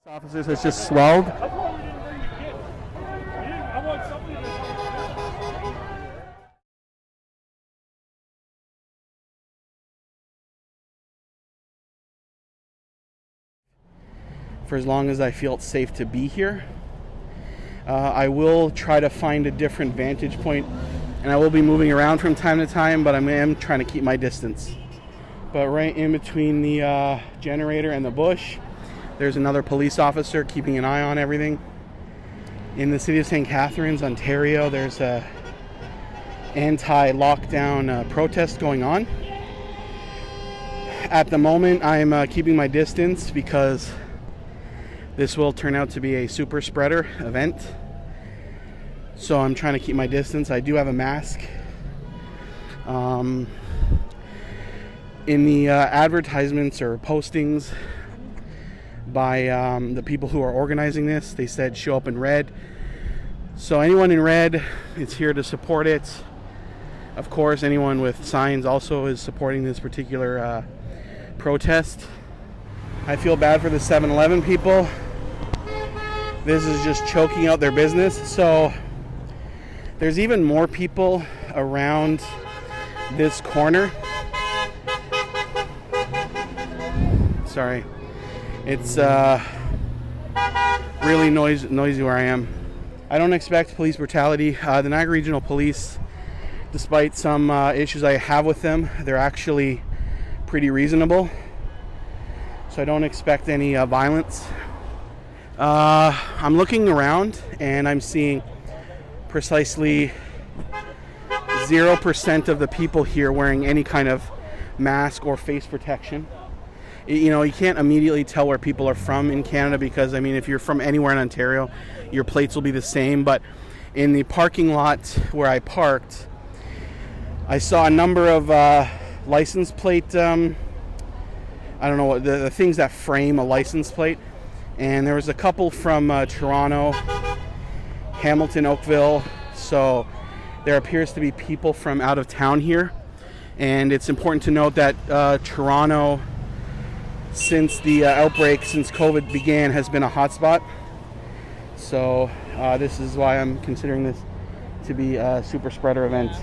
Officers has just swelled. For as long as I feel it's safe to be here. I will try to find a different vantage point, and I will be moving around from time to time, but I am trying to keep my distance. But right in between the generator and the bush, there's another police officer keeping an eye on everything. In the City of St Catharines, Ontario, there's a anti-lockdown protest going on. At the moment, I'm keeping my distance because this will turn out to be a super spreader event. So I'm trying to keep my distance. I do have a mask. In the advertisements or postings by the people who are organizing this, they said show up in red. So anyone in red is here to support it. Of course, anyone with signs also is supporting this particular protest. I feel bad for the 7-Eleven people. This is just choking out their business. So there's even more people around this corner. Sorry. It's really noisy where I am. I don't expect police brutality. The Niagara Regional Police, despite some issues I have with them, they're actually pretty reasonable. So I don't expect any violence. I'm looking around and I'm seeing precisely 0% of the people here wearing any kind of mask or face protection. You know, you can't immediately tell where people are from in Canada because, I mean, if you're from anywhere in Ontario, your plates will be the same. But in the parking lot where I parked, I saw a number of license plate, I don't know, what the things that frame a license plate. And there was a couple from Toronto, Hamilton, Oakville. So there appears to be people from out of town here. And it's important to note that Toronto, since the outbreak, since COVID began, has been a hotspot. So this is why I'm considering this to be a super spreader event.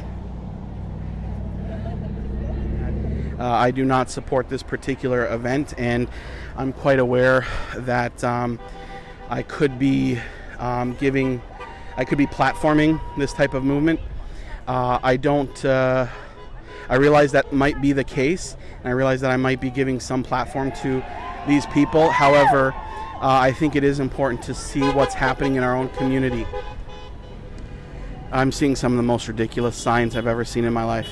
I do not support this particular event, and I'm quite aware that I could be platforming this type of movement. I realize that might be the case, and I realize that I might be giving some platform to these people. However, I think it is important to see what's happening in our own community. I'm seeing some of the most ridiculous signs I've ever seen in my life.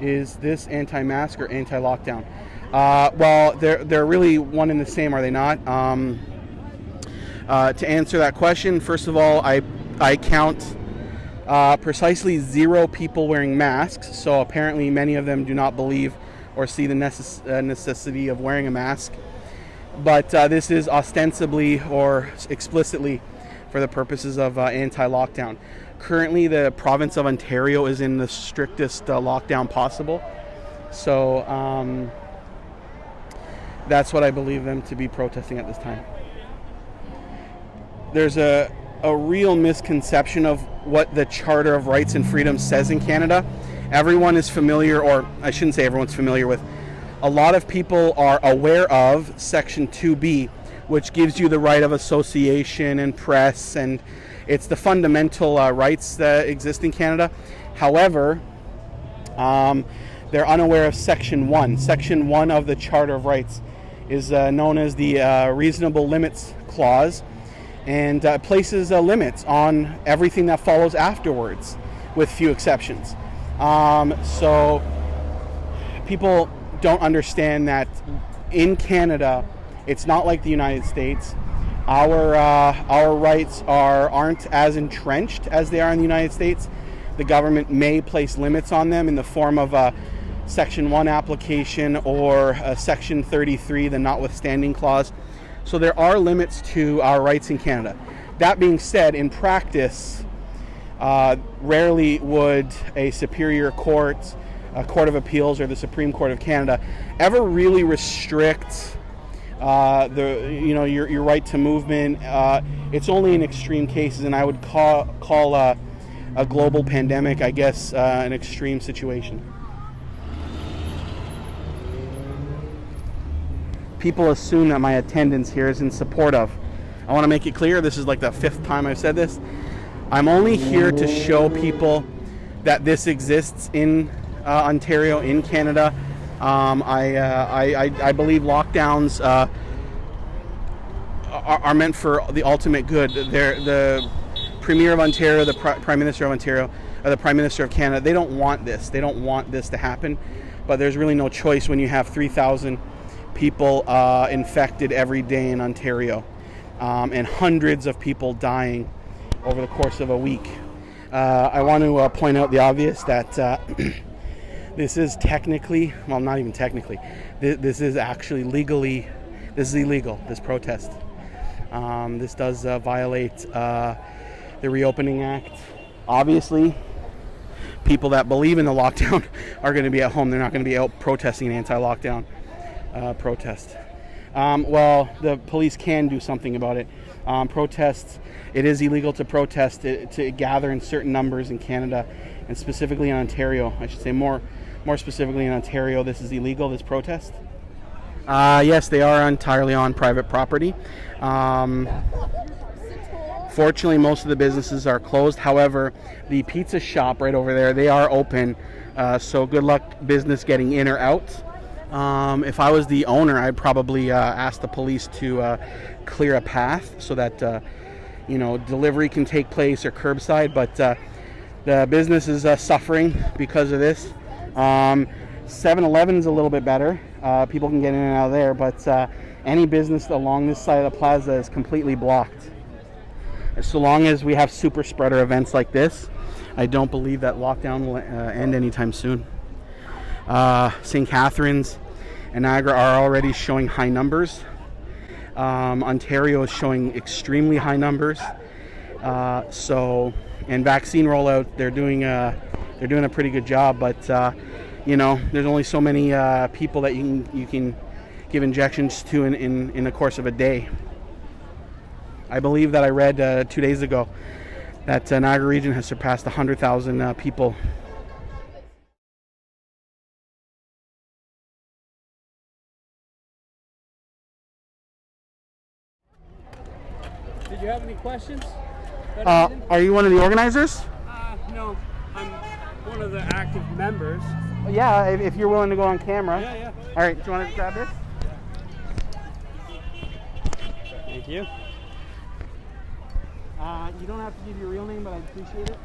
Is this anti-mask or anti-lockdown? Well, they're really one and the same, are they not? To answer that question, first of all, I count precisely 0 people wearing masks, so apparently many of them do not believe or see the necessity of wearing a mask. But this is ostensibly or explicitly for the purposes of anti-lockdown. Currently, the province of Ontario is in the strictest lockdown possible, so that's what I believe them to be protesting at this time. There's a real misconception of what the Charter of Rights and Freedoms says in Canada. Everyone is familiar, or I shouldn't say everyone's familiar with, a lot of people are aware of Section 2B, which gives you the right of association and press, and it's the fundamental rights that exist in Canada. However, they're unaware of Section 1. Section 1 of the Charter of Rights is known as the Reasonable Limits Clause, and places limits on everything that follows afterwards, with few exceptions. So people don't understand that in Canada, it's not like the United States. Our rights aren't as entrenched as they are in the United States. The government may place limits on them in the form of a Section 1 application or a Section 33, the notwithstanding clause. So there are limits to our rights in Canada. That being said, in practice, rarely would a superior court, a court of appeals, or the Supreme Court of Canada ever really restrict your right to movement. It's only in extreme cases, and I would call a global pandemic, I guess, an extreme situation. People assume that my attendance here is in support of. I want to make it clear, this is like the 5th time I've said this. I'm only here to show people that this exists in Ontario, in Canada. I believe lockdowns are meant for the ultimate good. The Premier of Ontario, the Prime Minister of Ontario, or the Prime Minister of Canada, they don't want this. They don't want this to happen. But there's really no choice when you have 3,000 people infected every day in Ontario, and hundreds of people dying over the course of a week. I want to point out the obvious that this is technically, well, not even technically, this is actually legally, this is illegal, this protest. This does violate the Reopening Act. Obviously, people that believe in the lockdown are going to be at home. They're not going to be out protesting an anti-lockdown protest. Well, the police can do something about it. Protests, it is illegal to protest, to gather in certain numbers in Canada, and specifically in Ontario. I should say more specifically in Ontario, this is illegal, this protest. Yes, they are entirely on private property. Fortunately, most of the businesses are closed. However, the pizza shop right over there, they are open. So good luck business getting in or out. If I was the owner, I'd probably ask the police to clear a path so that delivery can take place or curbside. But the business is suffering because of this. 7-Eleven's a little bit better. People can get in and out of there, but any business along this side of the plaza is completely blocked. So long as we have super spreader events like this, I don't believe that lockdown will end anytime soon. St. Catharines and Niagara are already showing high numbers. Ontario is showing extremely high numbers. And vaccine rollout, they're doing a pretty good job. But there's only so many people that you can give injections to in the course of a day. I believe that I read 2 days ago that Niagara region has surpassed 100,000 people. Did you have any questions? Are you one of the organizers? No, I'm one of the active members. Yeah, if you're willing to go on camera. Yeah. All right, do you want to grab this? Thank you. You don't have to give your real name, but I appreciate it.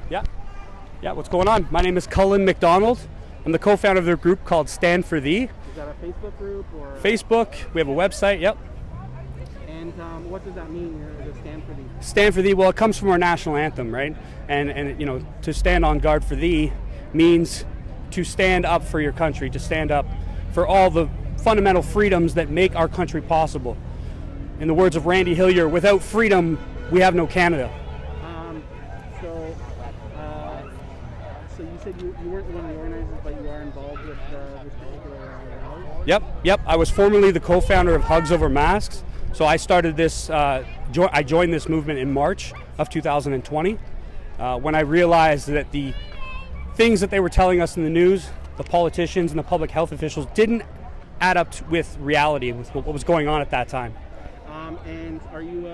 Yeah, what's going on? My name is Cullen McDonald. I'm the co-founder of the group called Stand for Thee. Is that a Facebook group or? Facebook, we have a website, yep. And what does that mean, the Stand for Thee? Stand for Thee, well, it comes from our national anthem, right? And to stand on guard for thee means to stand up for your country, to stand up for all the fundamental freedoms that make our country possible. In the words of Randy Hillier, without freedom, we have no Canada. So you said you weren't one of the organizers, but you are involved with this particular rally? Yep. I was formerly the co-founder of Hugs Over Masks. So I started this, I joined this movement in March of 2020 when I realized that the things that they were telling us in the news, the politicians and the public health officials, didn't add up with reality, with what was going on at that time. And are you,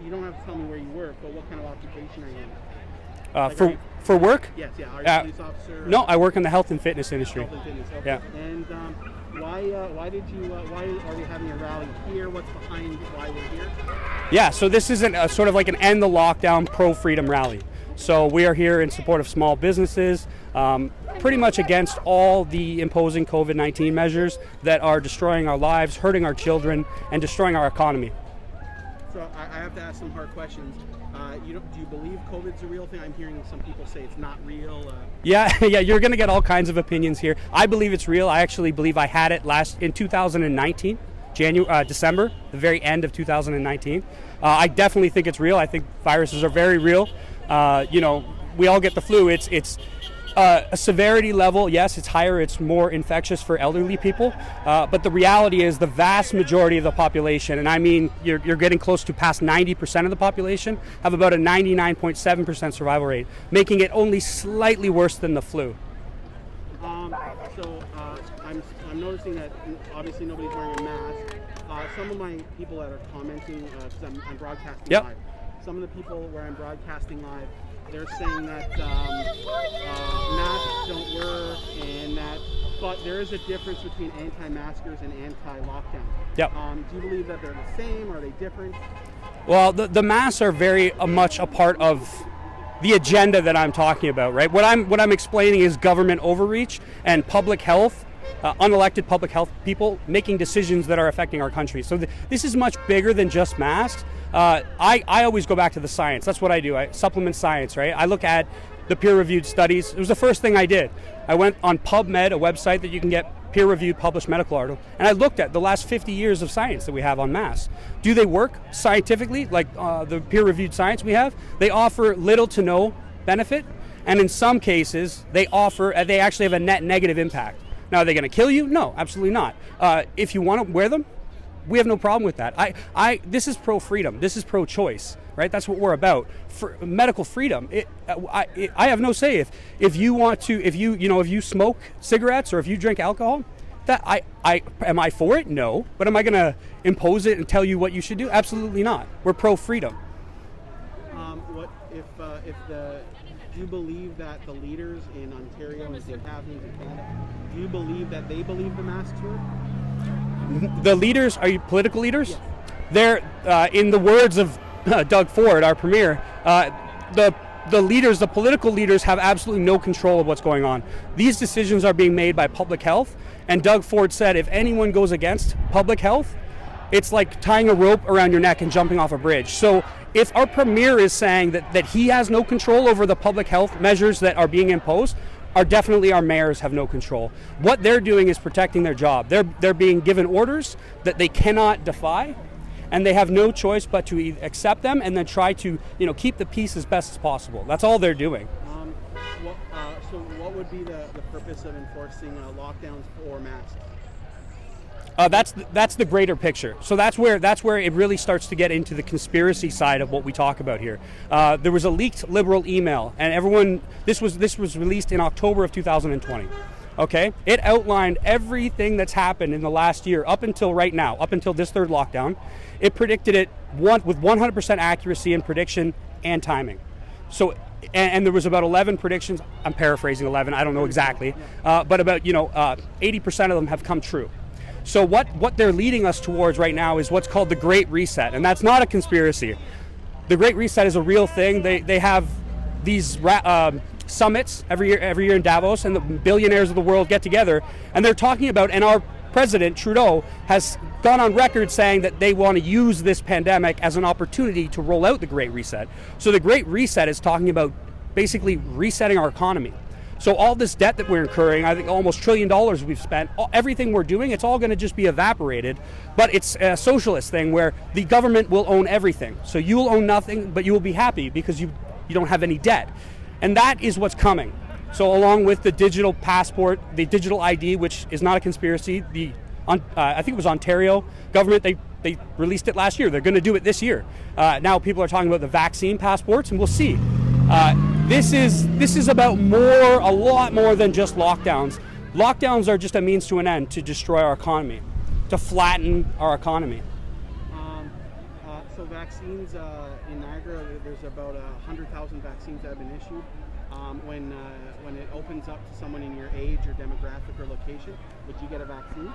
you don't have to tell me where you work, but what kind of occupation are you in? For work? Yes, yeah. Are you a police officer? No, I work in the health and fitness industry. Health and fitness, okay. Yeah. And why are we having a rally here? What's behind why we're here? Yeah, so this is sort of like an end the lockdown pro-freedom rally. So we are here in support of small businesses, pretty much against all the imposing COVID-19 measures that are destroying our lives, hurting our children, and destroying our economy. So I have to ask some hard questions. Do you believe COVID's a real thing? I'm hearing some people say it's not real. Yeah, you're going to get all kinds of opinions here. I believe it's real. I actually believe I had it in 2019, December, the very end of 2019. I definitely think it's real. I think viruses are very real. We all get the flu. It's a severity level, yes, it's higher, it's more infectious for elderly people, but the reality is the vast majority of the population, and I mean you're getting close to past 90% of the population, have about a 99.7% survival rate, making it only slightly worse than the flu. I'm noticing that obviously nobody's wearing a mask. Some of my people that are commenting, because I'm broadcasting live, some of the people where I'm broadcasting live, they're saying that masks don't work, and but there is a difference between anti-maskers and anti-lockdown. Yep. Do you believe that they're the same? Are they different? Well, the masks are very much a part of the agenda that I'm talking about, right? What I'm explaining is government overreach and public health, unelected public health people making decisions that are affecting our country. So this is much bigger than just masks. I always go back to the science. That's what I do. I supplement science, right? I look at the peer-reviewed studies. It was the first thing I did. I went on PubMed, a website that you can get peer-reviewed published medical article, and I looked at the last 50 years of science that we have on masks. Do they work scientifically, like the peer-reviewed science we have? They offer little to no benefit, and in some cases, they actually have a net negative impact. Now, are they going to kill you? No, absolutely not. If you want to wear them, we have no problem with that. This is pro-freedom. This is pro-choice, right? That's what we're about. For medical freedom. I have no say if you want to, if you smoke cigarettes or if you drink alcohol. Am I for it? No. But am I going to impose it and tell you what you should do? Absolutely not. We're pro-freedom. Do you believe that the leaders in Ontario and St. Catharines and Canada, do you believe that they believe the masks work? The leaders, are you political leaders? Yes. They're, in the words of Doug Ford, our premier, the leaders, the political leaders have absolutely no control of what's going on. These decisions are being made by public health, and Doug Ford said if anyone goes against public health, it's like tying a rope around your neck and jumping off a bridge. So if our premier is saying that he has no control over the public health measures that are being imposed, definitely our mayors have no control. What they're doing is protecting their job. They're being given orders that they cannot defy, and they have no choice but to accept them and then try to keep the peace as best as possible. That's all they're doing. So what would be the purpose of enforcing lockdowns or masks? That's the greater picture. So that's where it really starts to get into the conspiracy side of what we talk about here. There was a leaked Liberal email, and this was released in October of 2020. Okay, it outlined everything that's happened in the last year up until right now, up until this third lockdown. It predicted it with 100% accuracy in prediction and timing. So. And there was about 11 predictions. I'm paraphrasing 11. I don't know exactly, but about 80% of them have come true. So what they're leading us towards right now is what's called the Great Reset, and that's not a conspiracy. The Great Reset is a real thing. They have these summits every year in Davos, and the billionaires of the world get together, and they're talking about. And our president Trudeau has gone on record saying that they want to use this pandemic as an opportunity to roll out the Great Reset. So the Great Reset is talking about basically resetting our economy. So all this debt that we're incurring, I think almost $1 trillion we've spent, everything we're doing, it's all going to just be evaporated. But it's a socialist thing where the government will own everything. So you will own nothing, but you will be happy because you don't have any debt. And that is what's coming. So along with the digital passport, the digital ID, which is not a conspiracy, I think it was Ontario government, they released it last year. They're going to do it this year. Now people are talking about the vaccine passports, and we'll see. This is about a lot more than just lockdowns. Lockdowns are just a means to an end to destroy our economy, to flatten our economy. So vaccines in Niagara, there's about 100,000 vaccines that have been issued. When it opens up to someone in your age or demographic or location, would you get a vaccine?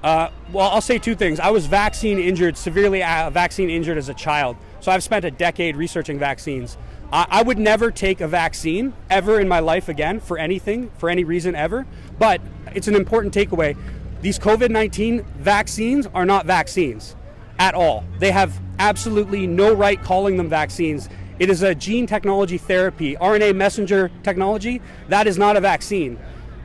Well, I'll say two things. I was severely vaccine injured as a child. So I've spent a decade researching vaccines. I would never take a vaccine ever in my life again for anything, for any reason ever. But it's an important takeaway. These COVID-19 vaccines are not vaccines at all. They have absolutely no right calling them vaccines. It is a gene technology therapy, RNA messenger technology. That is not a vaccine.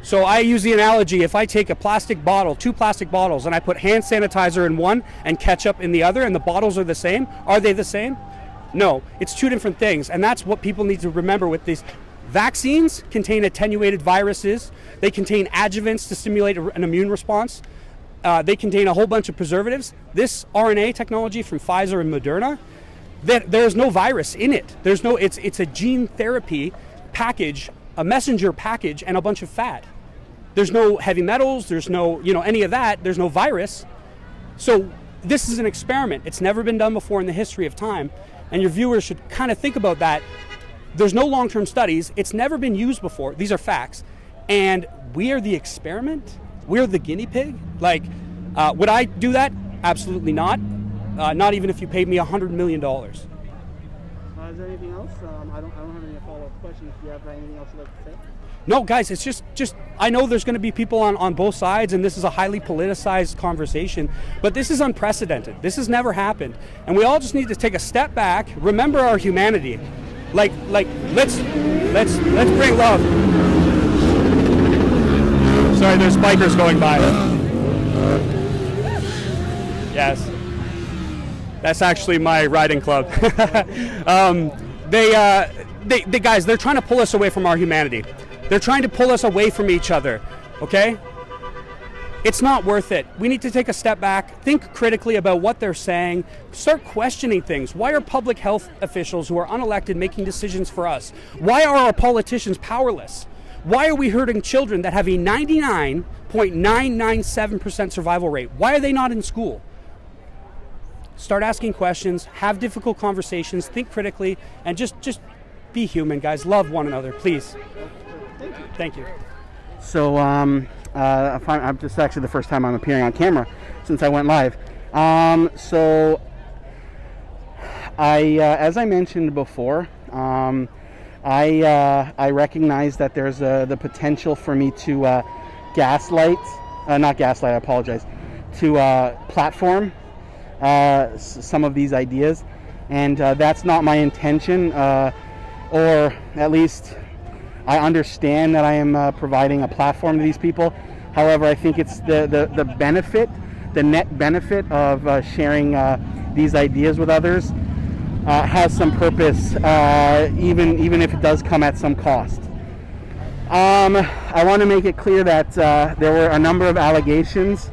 So I use the analogy, if I take a plastic bottle, 2 plastic bottles, and I put hand sanitizer in one and ketchup in the other, and the bottles are the same, are they the same? No, it's two different things. And that's what people need to remember with Vaccines contain attenuated viruses. They contain adjuvants to stimulate an immune response. They contain a whole bunch of preservatives. This RNA technology from Pfizer and Moderna, there's no virus in it. It's a gene therapy package, a messenger package, and a bunch of fat. There's no heavy metals, there's no, any of that, there's no virus. So this is an experiment. It's never been done before in the history of time, and your viewers should kind of think about that. There's no long-term studies. It's never been used before. These are facts. And we are the experiment? We're the guinea pig? Would I do that? Absolutely not. Not even if you paid me $100 million. Is there anything else? I don't have any follow-up questions. Do you have anything else you'd like to say? No, guys, it's just I know there's going to be people on both sides, and this is a highly politicized conversation, but this is unprecedented. This has never happened. And we all just need to take a step back, remember our humanity. Let's bring love. Sorry, there's bikers going by. Yes. That's actually my riding club. They guys, they're trying to pull us away from our humanity. They're trying to pull us away from each other, okay? It's not worth it. We need to take a step back, think critically about what they're saying, start questioning things. Why are public health officials who are unelected making decisions for us? Why are our politicians powerless? Why are we hurting children that have a 99.997% survival rate? Why are they not in school? Start asking questions, have difficult conversations, think critically, and just be human, guys. Love one another, please. Thank you. So, I'm just actually the first time I'm appearing on camera since I went live. So, as I mentioned before, I recognize that there's the potential for me to not gaslight, I apologize, to platform some of these ideas, and that's not my intention, or at least I understand that I am providing a platform to these people. However, I think it's the benefit, the net benefit of sharing these ideas with others has some purpose, even if it does come at some cost. I want to make it clear that there were a number of allegations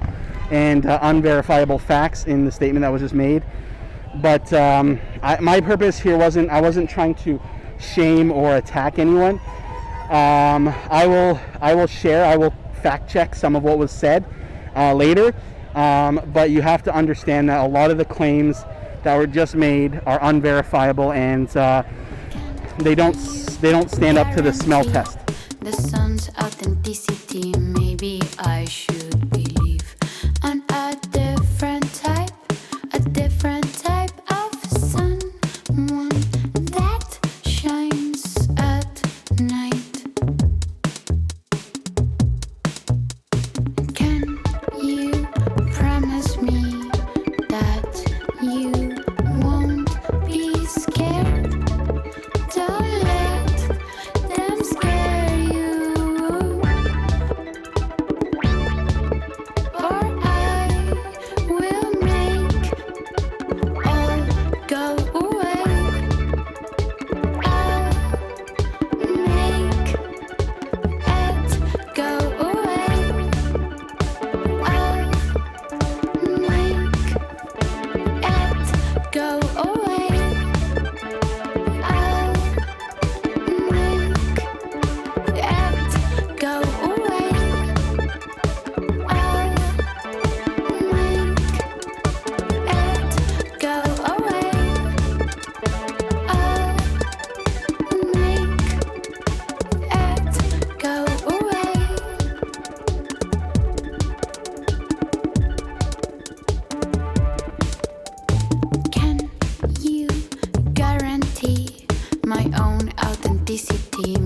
and unverifiable facts in the statement that was just made, but my purpose here I wasn't trying to shame or attack anyone. I will fact check some of what was said later, but you have to understand that a lot of the claims that were just made are unverifiable, and they don't stand up to the smell test. The sun's authenticity, maybe I should believe on a different type of sun, one that shines at night. Can you promise me that you won't be scared? Don't let them scare you, or I will make all go away. I'll make it go away. I'll make it go away. I'll make it go away. I'll make it go away. I'll make it go away. Can you guarantee my own authenticity?